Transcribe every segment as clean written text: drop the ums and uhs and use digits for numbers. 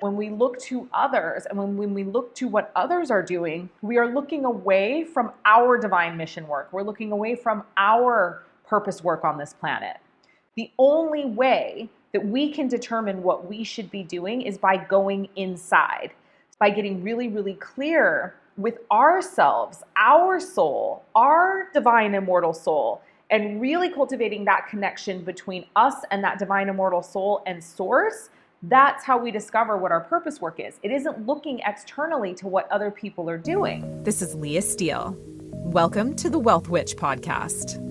When we look to others and when we look to what others are doing, we are looking away from our divine mission work. We're looking away from our purpose work on this planet. The only way that we can determine what we should be doing is by going inside, by getting really, really clear with ourselves, our soul, our divine immortal soul, and really cultivating that connection between us and that divine immortal soul and source. That's how we discover what our purpose work is. It isn't looking externally to what other people are doing. This is Leah Steele. Welcome to the Wealth Witch podcast.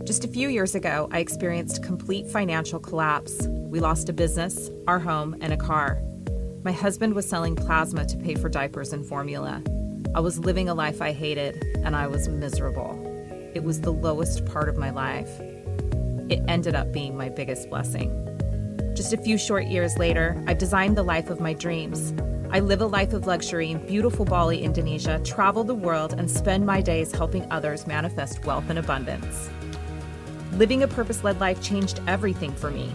Just a few years ago, I experienced complete financial collapse. We lost a business, our home, and a car. My husband was selling plasma to pay for diapers and formula. I was living a life I hated, and I was miserable. It was the lowest part of my life. It ended up being my biggest blessing. Just a few short years later, I've designed the life of my dreams. I live a life of luxury in beautiful Bali, Indonesia, travel the world, and spend my days helping others manifest wealth and abundance. Living a purpose-led life changed everything for me.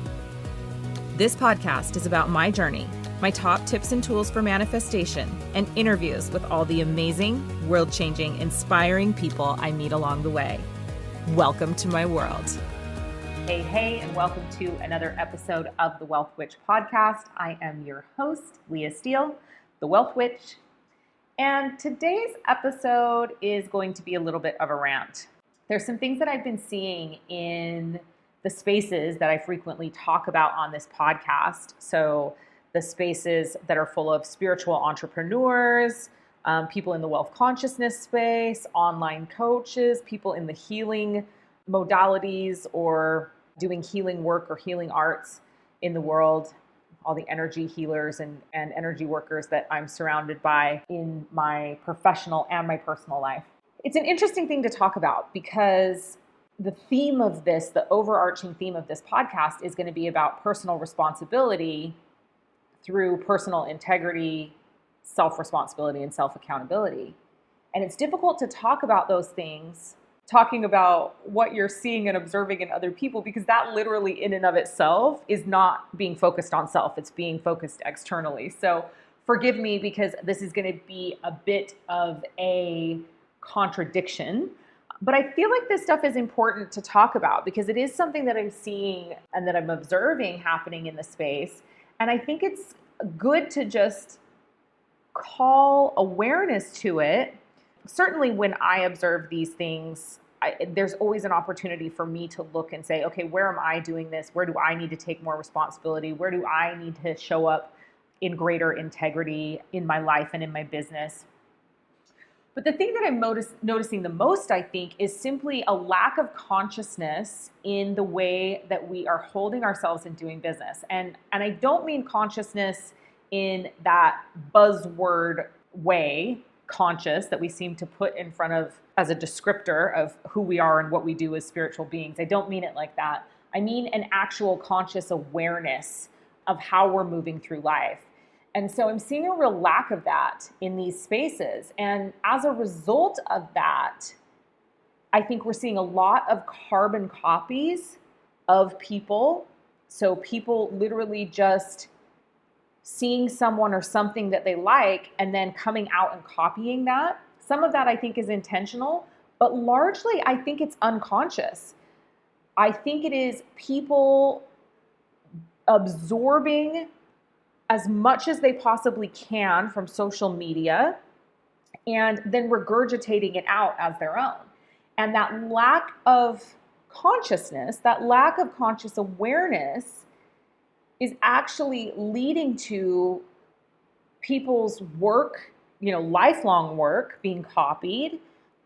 This podcast is about my journey, my top tips and tools for manifestation, and interviews with all the amazing, world-changing, inspiring people I meet along the way. Welcome to my world. Hey, and welcome to another episode of the Wealth Witch podcast. I am your host, Leah Steele, the Wealth Witch. And today's episode is going to be a little bit of a rant. There's some things that I've been seeing in the spaces that I frequently talk about on this podcast. So the spaces that are full of spiritual entrepreneurs, people in the wealth consciousness space, online coaches, people in the healing modalities or doing healing work or healing arts in the world, all the energy healers and energy workers that I'm surrounded by in my professional and my personal life. It's an interesting thing to talk about because the theme of this, the overarching theme of this podcast is going to be about personal responsibility through personal integrity, self-responsibility, and self-accountability. And it's difficult to talk about those things talking about what you're seeing and observing in other people, because that literally in and of itself is not being focused on self. It's being focused externally. So forgive me because this is going to be a bit of a contradiction, but I feel like this stuff is important to talk about because it is something that I'm seeing and that I'm observing happening in the space. And I think it's good to just call awareness to it. Certainly when I observe these things, there's always an opportunity for me to look and say, okay, where am I doing this? Where do I need to take more responsibility? Where do I need to show up in greater integrity in my life and in my business? But the thing that I'm noticing the most, I think, is simply a lack of consciousness in the way that we are holding ourselves and doing business. And I don't mean consciousness in that buzzword way, conscious, that we seem to put in front of as a descriptor of who we are and what we do as spiritual beings. I don't mean it like that. I mean an actual conscious awareness of how we're moving through life. And so I'm seeing a real lack of that in these spaces. And as a result of that, I think we're seeing a lot of carbon copies of people. So people literally just seeing someone or something that they like and then coming out and copying that. Some of that I think is intentional, but largely I think it's unconscious. I think it is people absorbing as much as they possibly can from social media and then regurgitating it out as their own. And that lack of consciousness, that lack of conscious awareness is actually leading to people's work, lifelong work being copied,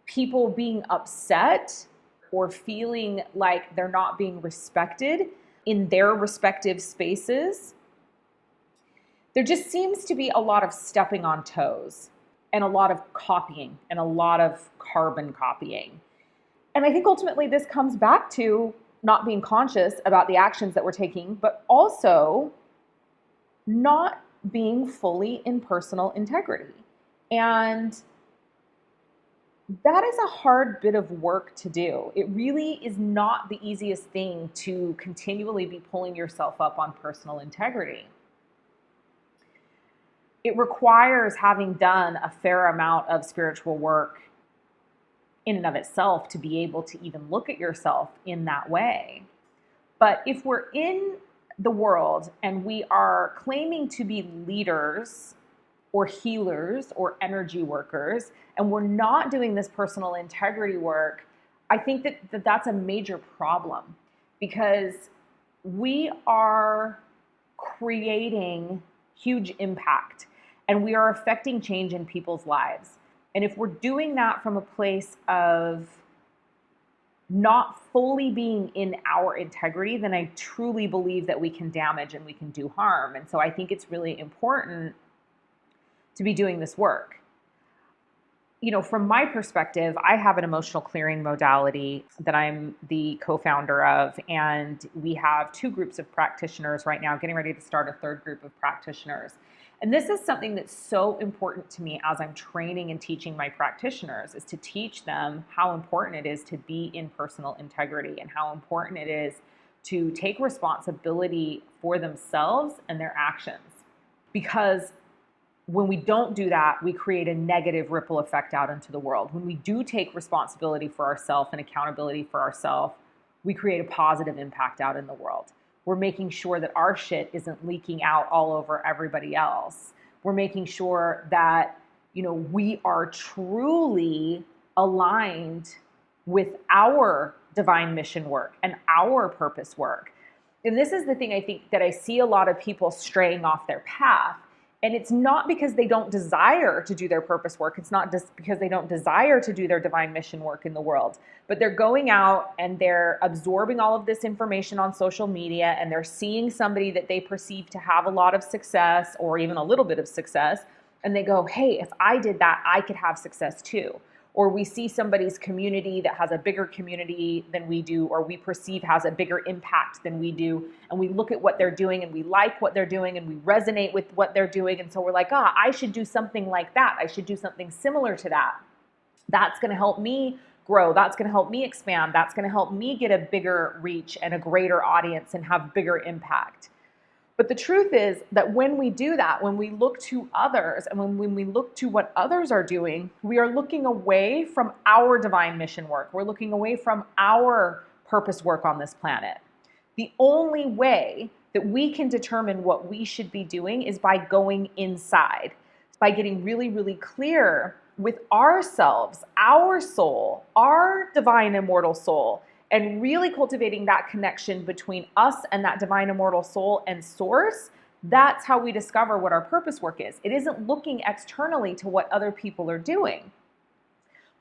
people being upset or feeling like they're not being respected in their respective spaces. There just seems to be a lot of stepping on toes and a lot of copying and a lot of carbon copying. And I think ultimately this comes back to not being conscious about the actions that we're taking, but also not being fully in personal integrity. And that is a hard bit of work to do. It really is not the easiest thing to continually be pulling yourself up on personal integrity. it requires having done a fair amount of spiritual work in and of itself to be able to even look at yourself in that way. But if we're in the world and we are claiming to be leaders or healers or energy workers, and we're not doing this personal integrity work, I think that that's a major problem, because we are creating huge impact and we are affecting change in people's lives. And if we're doing that from a place of not fully being in our integrity, then I truly believe that we can damage and we can do harm. And so I think it's really important to be doing this work. You know, from my perspective, I have an emotional clearing modality that I'm the co-founder of, and we have 2 groups of practitioners right now, getting ready to start a 3rd group of practitioners. And this is something that's so important to me as I'm training and teaching my practitioners, is to teach them how important it is to be in personal integrity and how important it is to take responsibility for themselves and their actions. Because when we don't do that, we create a negative ripple effect out into the world. When we do take responsibility for ourselves and accountability for ourselves, we create a positive impact out in the world. We're making sure that our shit isn't leaking out all over everybody else. We're making sure that, you know, we are truly aligned with our divine mission work and our purpose work. And this is the thing I think that I see a lot of people straying off their path. And it's not because they don't desire to do their purpose work. It's not just because they don't desire to do their divine mission work in the world. But they're going out and they're absorbing all of this information on social media, and they're seeing somebody that they perceive to have a lot of success or even a little bit of success. And they go, hey, if I did that, I could have success too. Or we see somebody's community that has a bigger community than we do, or we perceive has a bigger impact than we do. And we look at what they're doing and we like what they're doing and we resonate with what they're doing. And so we're like, I should do something like that. I should do something similar to that. That's going to help me grow. That's going to help me expand. That's going to help me get a bigger reach and a greater audience and have bigger impact. But the truth is that when we do that, when we look to others and when we look to what others are doing, we are looking away from our divine mission work. We're looking away from our purpose work on this planet. The only way that we can determine what we should be doing is by going inside, by getting really, really clear with ourselves, our soul, our divine immortal soul, and really cultivating that connection between us and that divine immortal soul and source. That's how we discover what our purpose work is. It isn't looking externally to what other people are doing.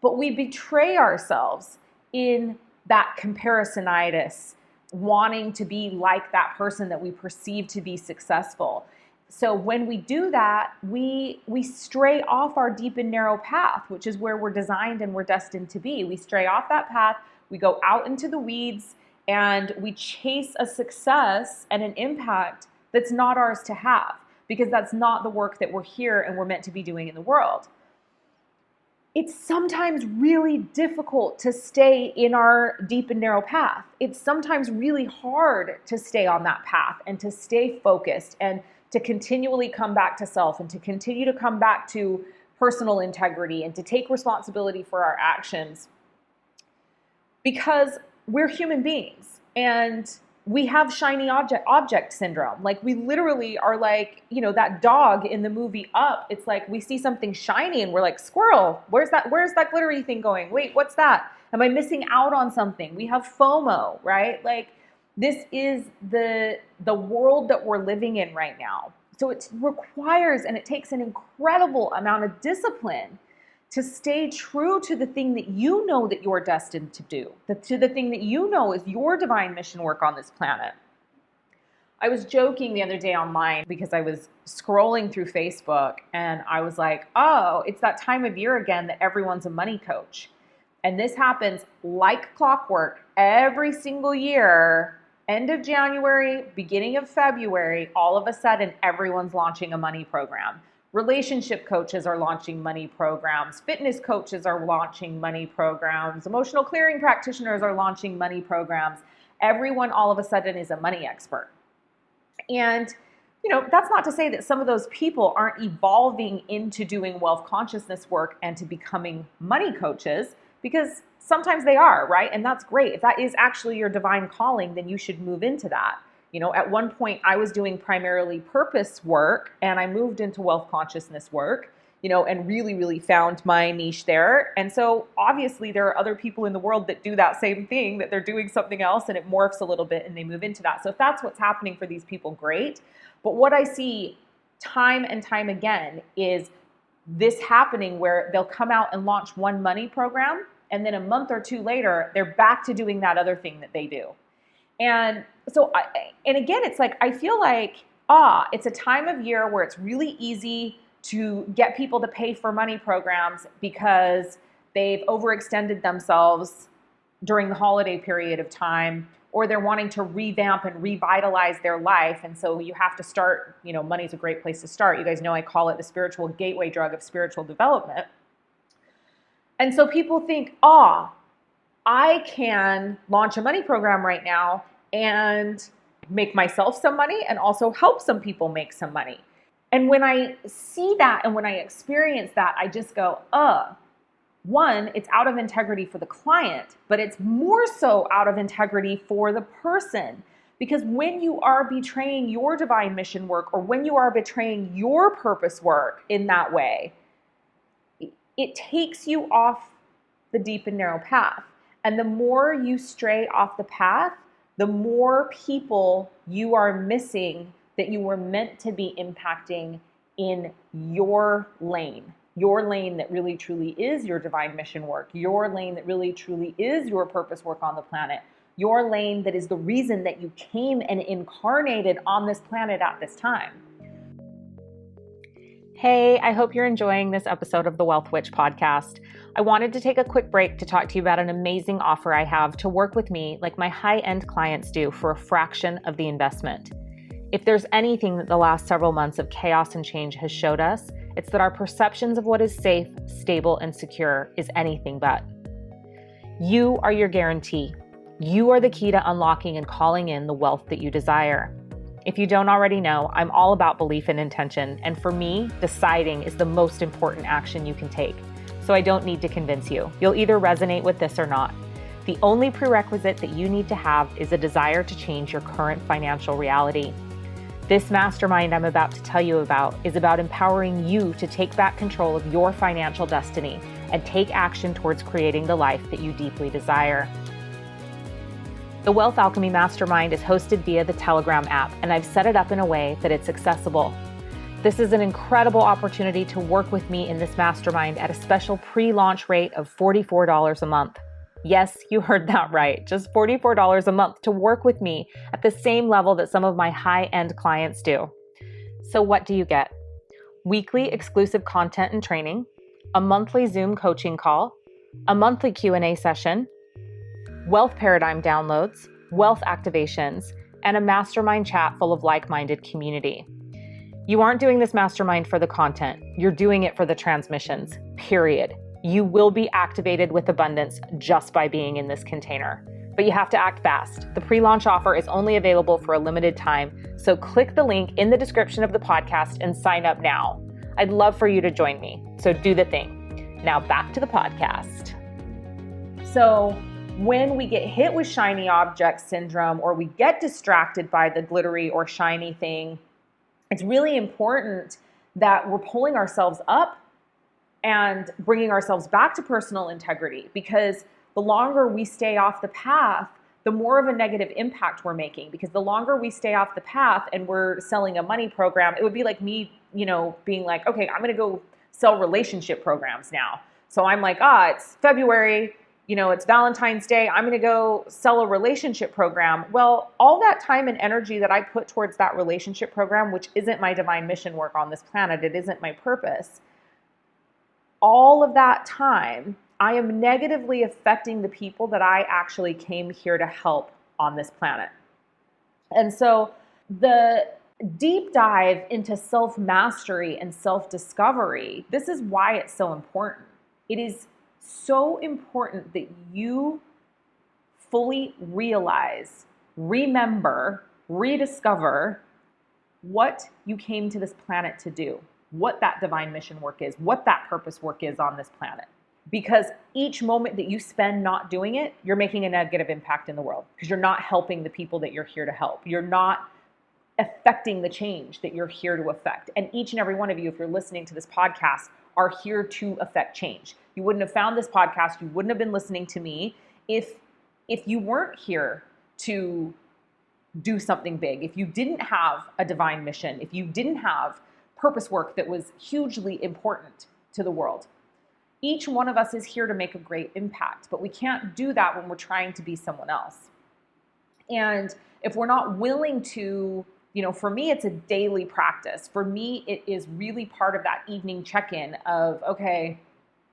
But we betray ourselves in that comparisonitis, wanting to be like that person that we perceive to be successful. So when we do that, we stray off our deep and narrow path, which is where we're designed and we're destined to be. We stray off that path. We go out into the weeds and we chase a success and an impact that's not ours to have, because that's not the work that we're here and we're meant to be doing in the world. It's sometimes really difficult to stay in our deep and narrow path. It's sometimes really hard to stay on that path and to stay focused and to continually come back to self and to continue to come back to personal integrity and to take responsibility for our actions. Because we're human beings and we have shiny object syndrome. Like we literally are like, you know, that dog in the movie Up. It's like we see something shiny and we're like, squirrel, where's that glittery thing going? Wait, what's that? Am I missing out on something? We have FOMO, right? Like this is the world that we're living in right now. So it requires and it takes an incredible amount of discipline to stay true to the thing that you know that you're destined to do, to the thing that you know is your divine mission work on this planet. I was joking the other day online because I was scrolling through Facebook and I was like, oh, it's that time of year again that everyone's a money coach. And this happens like clockwork every single year, end of January, beginning of February, all of a sudden everyone's launching a money program. Relationship coaches are launching money programs. Fitness coaches are launching money programs. Emotional clearing practitioners are launching money programs. Everyone all of a sudden is a money expert. And that's not to say that some of those people aren't evolving into doing wealth consciousness work and to becoming money coaches, because sometimes they are, right? And that's great. If that is actually your divine calling, then you should move into that. At one point I was doing primarily purpose work and I moved into wealth consciousness work, and really, really found my niche there. And so obviously there are other people in the world that do that same thing, that they're doing something else and it morphs a little bit and they move into that. So if that's what's happening for these people, great. But what I see time and time again is this happening where they'll come out and launch one money program, and then a month or two later, they're back to doing that other thing that they do. And so, again, it's like, I feel like, it's a time of year where it's really easy to get people to pay for money programs because they've overextended themselves during the holiday period of time, or they're wanting to revamp and revitalize their life. And so you have to start, money's a great place to start. You guys know I call it the spiritual gateway drug of spiritual development. And so people think, I can launch a money program right now and make myself some money and also help some people make some money. And when I see that and when I experience that, I just go, one, it's out of integrity for the client, but it's more so out of integrity for the person. Because when you are betraying your divine mission work, or when you are betraying your purpose work in that way, it takes you off the deep and narrow path. And the more you stray off the path, the more people you are missing that you were meant to be impacting in your lane that really truly is your divine mission work, your lane that really truly is your purpose work on the planet, your lane that is the reason that you came and incarnated on this planet at this time. Hey, I hope you're enjoying this episode of the Wealth Witch podcast. I wanted to take a quick break to talk to you about an amazing offer I have to work with me like my high-end clients do for a fraction of the investment. If there's anything that the last several months of chaos and change has showed us, it's that our perceptions of what is safe, stable, and secure is anything but. You are your guarantee. You are the key to unlocking and calling in the wealth that you desire. If you don't already know, I'm all about belief and intention, and for me, deciding is the most important action you can take. So I don't need to convince you. You'll either resonate with this or not. The only prerequisite that you need to have is a desire to change your current financial reality. This mastermind I'm about to tell you about is about empowering you to take back control of your financial destiny and take action towards creating the life that you deeply desire. The Wealth Alchemy Mastermind is hosted via the Telegram app, and I've set it up in a way that it's accessible. This is an incredible opportunity to work with me in this mastermind at a special pre-launch rate of $44 a month. Yes, you heard that right. Just $44 a month to work with me at the same level that some of my high-end clients do. So what do you get? Weekly exclusive content and training, a monthly Zoom coaching call, a monthly Q&A session, wealth paradigm downloads, wealth activations, and a mastermind chat full of like-minded community. You aren't doing this mastermind for the content. You're doing it for the transmissions, period. You will be activated with abundance just by being in this container. But you have to act fast. The pre-launch offer is only available for a limited time, so click the link in the description of the podcast and sign up now. I'd love for you to join me, so do the thing. Now back to the podcast. So when we get hit with shiny object syndrome, or we get distracted by the glittery or shiny thing, it's really important that we're pulling ourselves up and bringing ourselves back to personal integrity, because the longer we stay off the path, the more of a negative impact we're making. Because the longer we stay off the path and we're selling a money program, it would be like me, being like, okay, I'm going to go sell relationship programs now. So I'm like, it's February, it's Valentine's Day, I'm going to go sell a relationship program. Well, all that time and energy that I put towards that relationship program, which isn't my divine mission work on this planet, it isn't my purpose, all of that time, I am negatively affecting the people that I actually came here to help on this planet. And so the deep dive into self-mastery and self-discovery, this is why it's so important. It is so important that you fully realize, remember, rediscover what you came to this planet to do, what that divine mission work is, what that purpose work is on this planet. Because each moment that you spend not doing it, you're making a negative impact in the world because you're not helping the people that you're here to help. You're not affecting the change that you're here to affect. And each and every one of you, if you're listening to this podcast, are here to affect change. You wouldn't have found this podcast, you wouldn't have been listening to me if you weren't here to do something big, if you didn't have a divine mission, if you didn't have purpose work that was hugely important to the world. Each one of us is here to make a great impact, but we can't do that when we're trying to be someone else. And if we're not willing to, for me, it's a daily practice. For me, it is really part of that evening check-in of, okay,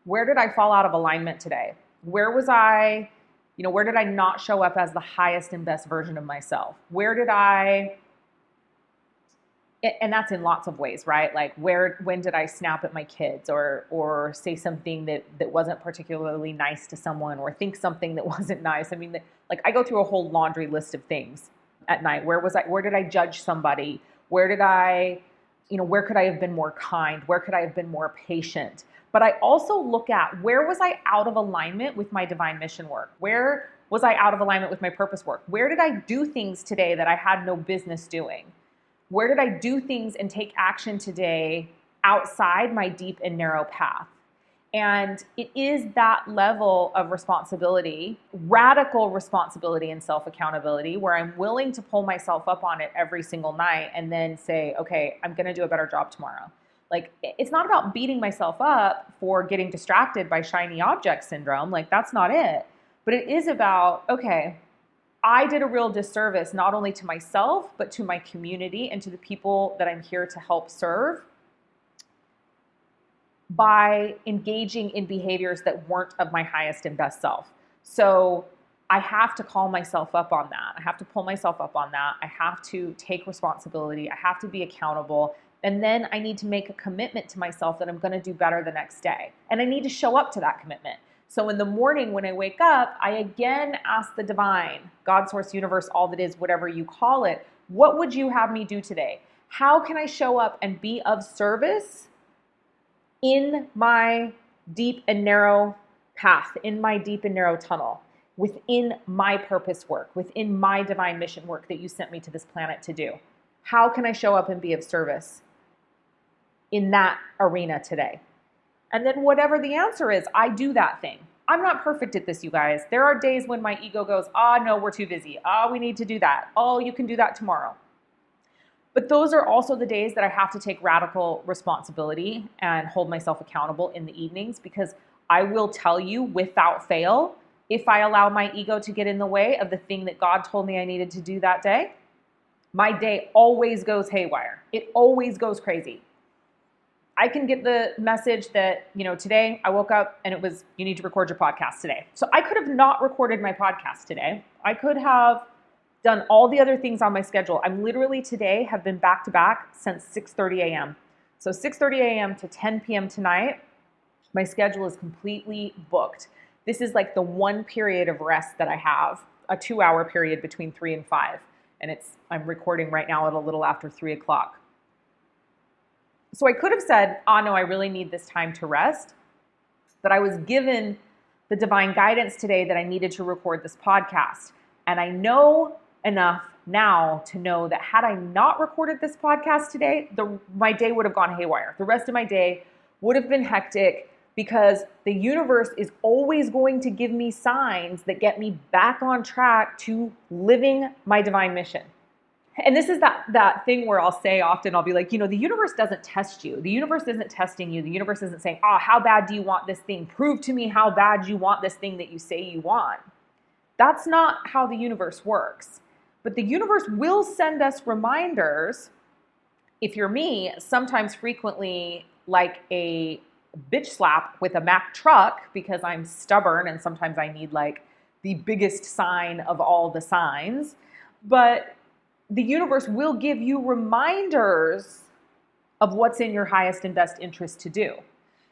where did I fall out of alignment today? Where was I, where did I not show up as the highest and best version of myself? Where did I, and that's in lots of ways, right? Like when did I snap at my kids or say something that wasn't particularly nice to someone or think something that wasn't nice? I mean, I go through a whole laundry list of things at night. Where did I judge somebody? Where could I have been more kind? Where could I have been more patient? But I also look at where was I out of alignment with my divine mission work? Where was I out of alignment with my purpose work? Where did I do things today that I had no business doing? Where did I do things and take action today outside my deep and narrow path? And it is that level of responsibility, radical responsibility and self-accountability, where I'm willing to pull myself up on it every single night and then say, okay, I'm going to do a better job tomorrow. It's not about beating myself up for getting distracted by shiny object syndrome. That's not it. But it is about, okay, I did a real disservice not only to myself, but to my community and to the people that I'm here to help serve by engaging in behaviors that weren't of my highest and best self. So I have to call myself up on that. I have to pull myself up on that. I have to take responsibility. I have to be accountable. And then I need to make a commitment to myself that I'm going to do better the next day. And I need to show up to that commitment. So in the morning when I wake up, I again ask the divine, God, source, universe, all that is, whatever you call it, what would you have me do today? How can I show up and be of service in my deep and narrow path, in my deep and narrow tunnel, within my purpose work, within my divine mission work that you sent me to this planet to do? How can I show up and be of service in that arena today? And then whatever the answer is, I do that thing. I'm not perfect at this, you guys. There are days when my ego goes, no, we're too busy. We need to do that. You can do that tomorrow. But those are also the days that I have to take radical responsibility and hold myself accountable in the evenings, because I will tell you without fail, if I allow my ego to get in the way of the thing that God told me I needed to do that day, my day always goes haywire. It always goes crazy. I can get the message that, today I woke up and it was, you need to record your podcast today. So I could have not recorded my podcast today. I could have done all the other things on my schedule. I'm literally today have been back to back since 6:30 a.m. So 6:30 a.m. to 10 p.m. tonight, my schedule is completely booked. This is like the one period of rest that I have, a 2-hour period between 3 and 5. And I'm recording right now at a little after 3 o'clock. So I could have said, no, I really need this time to rest. But I was given the divine guidance today that I needed to record this podcast. And I know enough now to know that had I not recorded this podcast today, my day would have gone haywire. The rest of my day would have been hectic, because the universe is always going to give me signs that get me back on track to living my divine mission. And this is that thing where I'll say often, I'll be like, the universe doesn't test you. The universe isn't testing you. The universe isn't saying, how bad do you want this thing? Prove to me how bad you want this thing that you say you want. That's not how the universe works. But the universe will send us reminders, if you're me, sometimes frequently, like a bitch slap with a Mack truck, because I'm stubborn and sometimes I need the biggest sign of all the signs. But the universe will give you reminders of what's in your highest and best interest to do.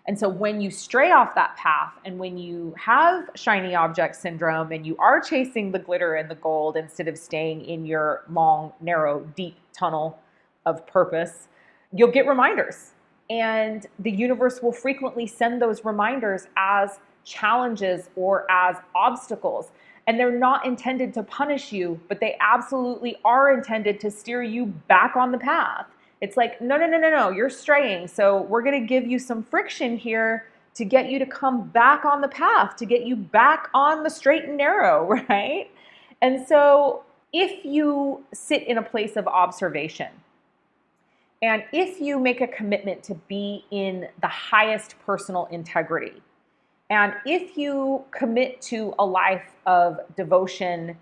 And so when you stray off that path, and when you have shiny object syndrome and you are chasing the glitter and the gold instead of staying in your long, narrow, deep tunnel of purpose, you'll get reminders. And the universe will frequently send those reminders as challenges or as obstacles. And they're not intended to punish you, but they absolutely are intended to steer you back on the path. It's like, no, you're straying. So we're going to give you some friction here to get you to come back on the path, to get you back on the straight and narrow, right? And so if you sit in a place of observation, and if you make a commitment to be in the highest personal integrity, and if you commit to a life of devotion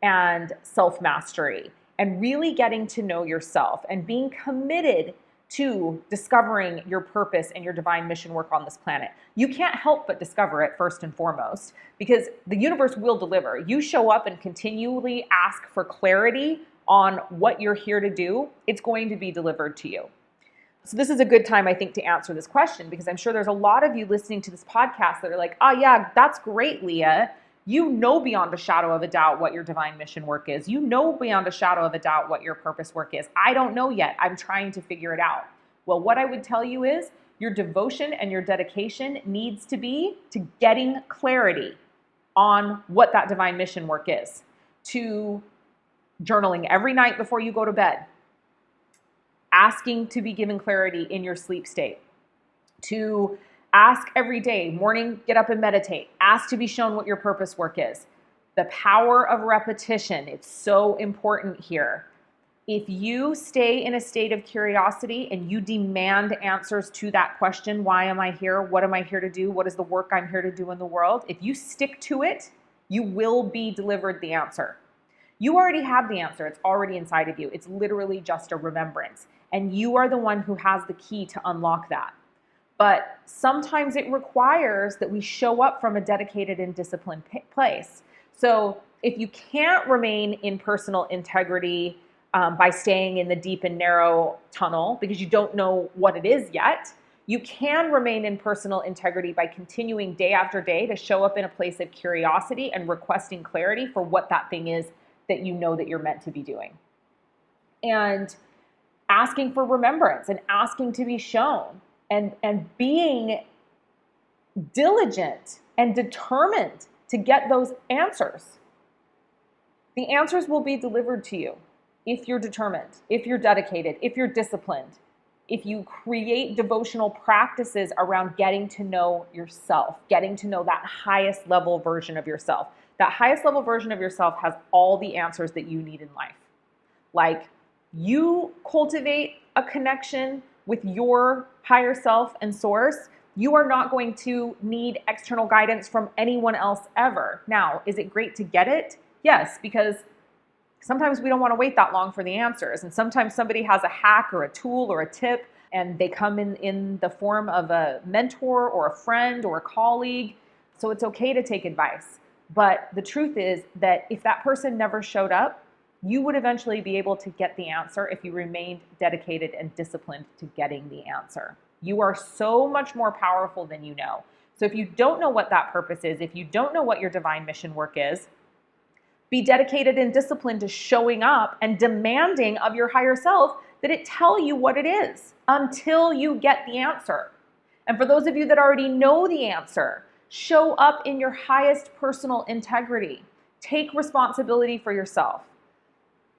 and self-mastery, and really getting to know yourself and being committed to discovering your purpose and your divine mission work on this planet, you can't help but discover it first and foremost, because the universe will deliver. You show up and continually ask for clarity on what you're here to do, it's going to be delivered to you. So this is a good time, I think, to answer this question, because I'm sure there's a lot of you listening to this podcast that are like, oh yeah, that's great, Leah. You know beyond a shadow of a doubt what your divine mission work is. You know beyond a shadow of a doubt what your purpose work is. I don't know yet. I'm trying to figure it out. Well, what I would tell you is your devotion and your dedication needs to be to getting clarity on what that divine mission work is, to journaling every night before you go to bed, asking to be given clarity in your sleep state, to ask every day, morning, get up and meditate, ask to be shown what your purpose work is. The power of repetition, it's so important here. If you stay in a state of curiosity and you demand answers to that question, why am I here? What am I here to do? What is the work I'm here to do in the world? If you stick to it, you will be delivered the answer. You already have the answer. It's already inside of you. It's literally just a remembrance. And you are the one who has the key to unlock that. But sometimes it requires that we show up from a dedicated and disciplined place. So if you can't remain in personal integrity by staying in the deep and narrow tunnel because you don't know what it is yet, you can remain in personal integrity by continuing day after day to show up in a place of curiosity and requesting clarity for what that thing is that you know that you're meant to be doing. And asking for remembrance and asking to be shown and being diligent and determined to get those answers. The answers will be delivered to you if you're determined, if you're dedicated, if you're disciplined, if you create devotional practices around getting to know yourself, getting to know that highest level version of yourself. That highest level version of yourself has all the answers that you need in life. Like, you cultivate a connection with your higher self and source, you are not going to need external guidance from anyone else ever. Now, is it great to get it? Yes, because sometimes we don't want to wait that long for the answers. And sometimes somebody has a hack or a tool or a tip, and they come in the form of a mentor or a friend or a colleague. So it's okay to take advice. But the truth is that if that person never showed up, you would eventually be able to get the answer if you remained dedicated and disciplined to getting the answer. You are so much more powerful than you know. So if you don't know what that purpose is, if you don't know what your divine mission work is, be dedicated and disciplined to showing up and demanding of your higher self that it tell you what it is until you get the answer. And for those of you that already know the answer, show up in your highest personal integrity. Take responsibility for yourself.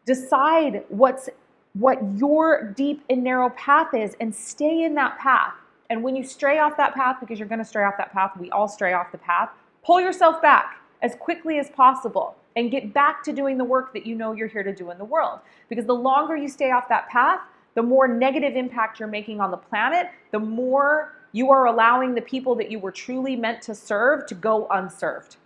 Decide what your deep and narrow path is and stay in that path. And when you stray off that path, because you're going to stray off that path, we all stray off the path, pull yourself back as quickly as possible and get back to doing the work that you know you're here to do in the world. Because the longer you stay off that path, the more negative impact you're making on the planet, the more you are allowing the people that you were truly meant to serve to go unserved.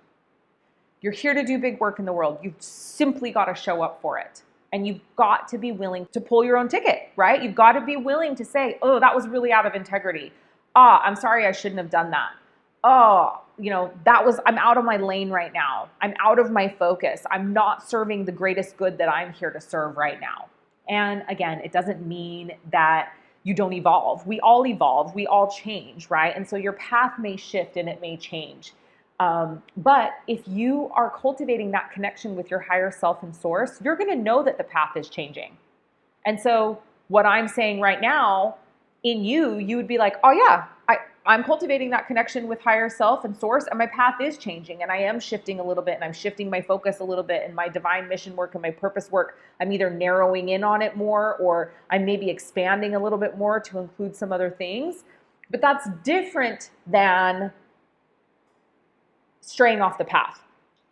You're here to do big work in the world. You've simply got to show up for it. And you've got to be willing to pull your own ticket, right? You've got to be willing to say, oh, that was really out of integrity. I'm sorry, I shouldn't have done that. I'm out of my lane right now. I'm out of my focus. I'm not serving the greatest good that I'm here to serve right now. And again, it doesn't mean that you don't evolve. We all evolve. We all change, right? And so your path may shift and it may change. But if you are cultivating that connection with your higher self and source, you're going to know that the path is changing. And so what I'm saying right now in you would be like, oh yeah, I'm cultivating that connection with higher self and source, and my path is changing, and I am shifting a little bit, and I'm shifting my focus a little bit, and my divine mission work and my purpose work, I'm either narrowing in on it more, or I'm maybe expanding a little bit more to include some other things. But that's different than straying off the path.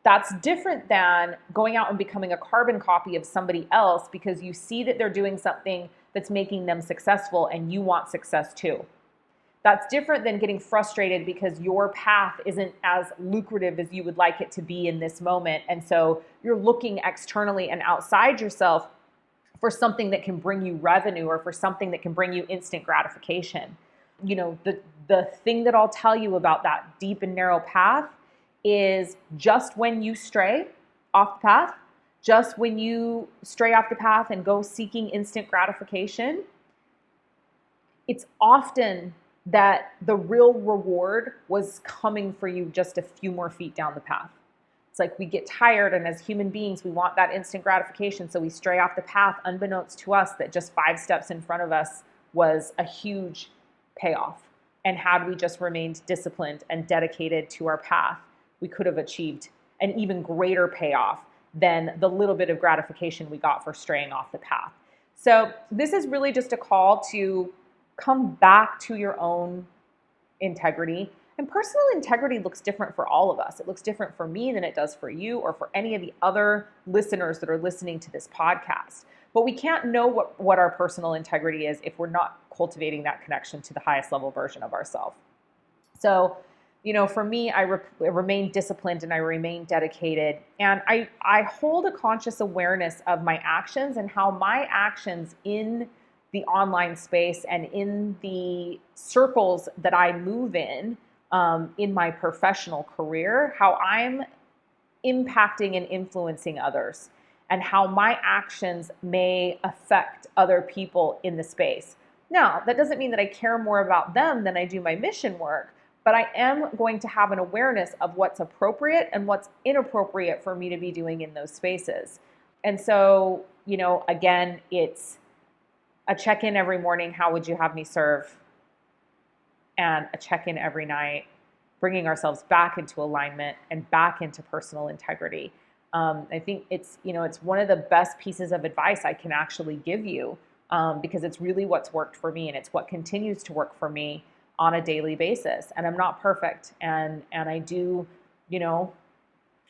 That's different than going out and becoming a carbon copy of somebody else because you see that they're doing something that's making them successful and you want success too. That's different than getting frustrated because your path isn't as lucrative as you would like it to be in this moment. And so you're looking externally and outside yourself for something that can bring you revenue or for something that can bring you instant gratification. You know, the thing that I'll tell you about that deep and narrow path is just when you stray off the path, just when you stray off the path and go seeking instant gratification, it's often that the real reward was coming for you just a few more feet down the path. It's like we get tired, and as human beings, we want that instant gratification, so we stray off the path unbeknownst to us that just 5 steps in front of us was a huge payoff. And had we just remained disciplined and dedicated to our path, we could have achieved an even greater payoff than the little bit of gratification we got for straying off the path. So this is really just a call to come back to your own integrity. And personal integrity looks different for all of us. It looks different for me than it does for you or for any of the other listeners that are listening to this podcast. But we can't know what our personal integrity is if we're not cultivating that connection to the highest level version of ourselves. So, you know, for me, I remain disciplined and I remain dedicated. And I hold a conscious awareness of my actions and how my actions in the online space and in the circles that I move in my professional career, how I'm impacting and influencing others and how my actions may affect other people in the space. Now, that doesn't mean that I care more about them than I do my mission work, but I am going to have an awareness of what's appropriate and what's inappropriate for me to be doing in those spaces. And so, you know, again, it's a check-in every morning, how would you have me serve? And a check-in every night, bringing ourselves back into alignment and back into personal integrity. I think it's one of the best pieces of advice I can actually give you because it's really what's worked for me and it's what continues to work for me on a daily basis. And I'm not perfect. And I do, you know,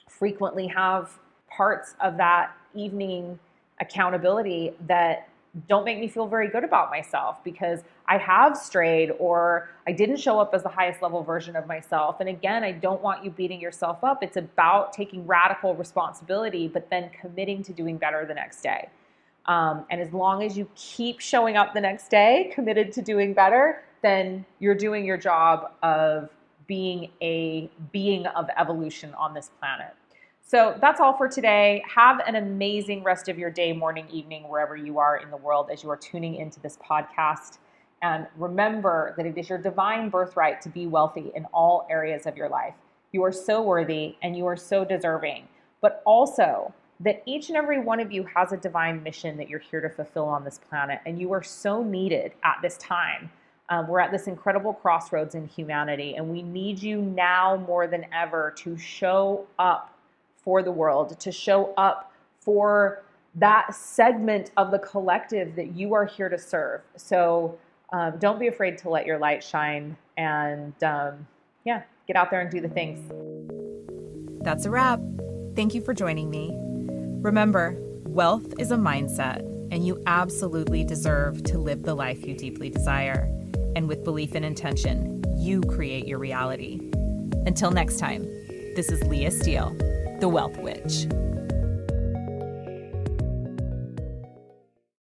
frequently have parts of that evening accountability that don't make me feel very good about myself because I have strayed or I didn't show up as the highest level version of myself. And again, I don't want you beating yourself up. It's about taking radical responsibility, but then committing to doing better the next day. And as long as you keep showing up the next day, committed to doing better, then you're doing your job of being a being of evolution on this planet. So that's all for today. Have an amazing rest of your day, morning, evening, wherever you are in the world as you are tuning into this podcast. And remember that it is your divine birthright to be wealthy in all areas of your life. You are so worthy and you are so deserving, but also that each and every one of you has a divine mission that you're here to fulfill on this planet. And you are so needed at this time. We're at this incredible crossroads in humanity, and we need you now more than ever to show up for the world, to show up for that segment of the collective that you are here to serve. So don't be afraid to let your light shine and get out there and do the things. That's a wrap. Thank you for joining me. Remember, wealth is a mindset, and you absolutely deserve to live the life you deeply desire. And with belief and intention, you create your reality. Until next time, this is Leah Steele, the Wealth Witch.